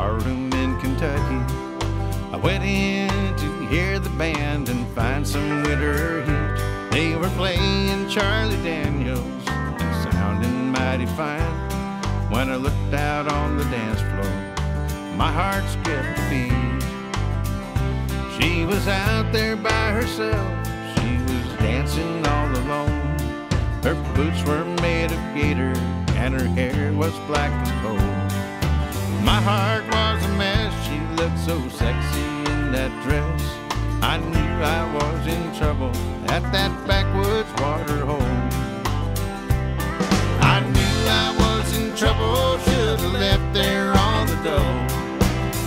barroom in Kentucky. I went in to hear the band and find some winter heat. They were playing Charlie Daniels and sounding mighty fine. When I looked out on the dance floor, my heart skipped a beat. She was out there by herself, she was dancing all alone. Her boots were made of gator and her hair was black as coal. My heart was a mess, she looked so sexy in that dress. I knew I was in trouble at that backwoods water hole. I knew I was in trouble, should've left there on the double.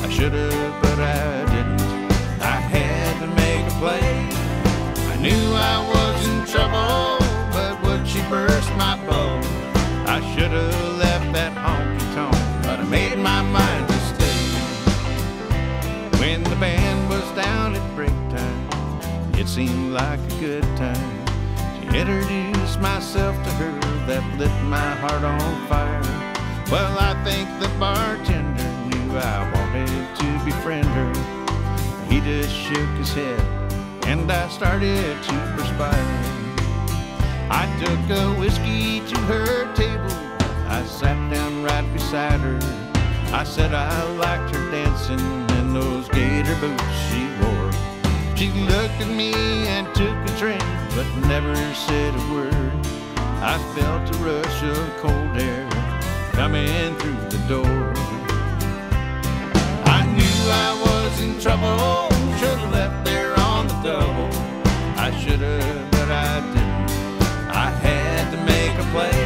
I should've, but I didn't. I had to make a play. I knew I was in trouble, but would she burst my bubble? I should've left that honky-tonk, but I made my mind to stay. When the band was down at break time, it seemed like a good time to introduce myself to her that lit my heart on fire. Well, I think the bartender knew I wanted to befriend her. He just shook his head and I started to perspire. I took a whiskey to her table, I sat down right beside her. I said I liked her dancing in those gator boots she wore. She looked at me and took a drink, but never said a word. I felt a rush of cold air coming through the door. I knew I was in trouble, should've left there on the double. I should've, but I didn't. I had to make a play.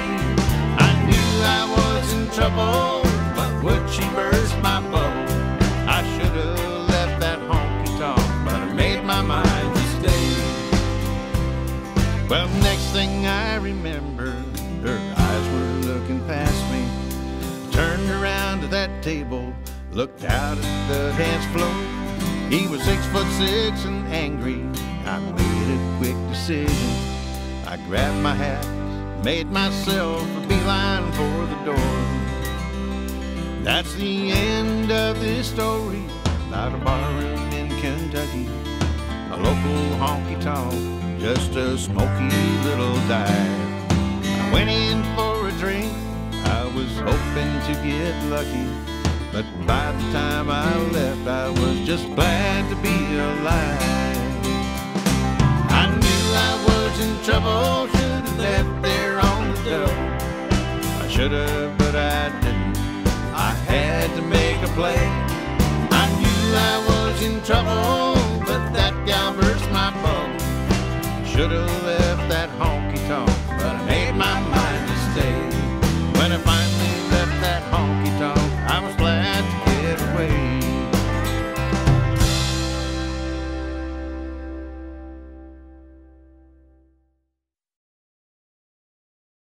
I knew I was in trouble, but would she burst my bubble? I should've left that honky-tonk, but I made my mind to stay. Well, next thing I remember, her eyes were looking past me. Turned around to that table, looked out at the dance floor. He was 6'6" and angry. I made a quick decision. I grabbed my hat, made myself a beeline for the door. That's the end of this story about a barroom in Kentucky, a local honky-tonk, just a smoky little dive. I went in for a drink, I was hoping to get lucky, but by the time I left, I was just glad to be alive. I knew I was in trouble, should've left there on the double. I should've, but I didn't. I had to make a play. I knew I was in trouble, but that gal burst my bubble. Should've left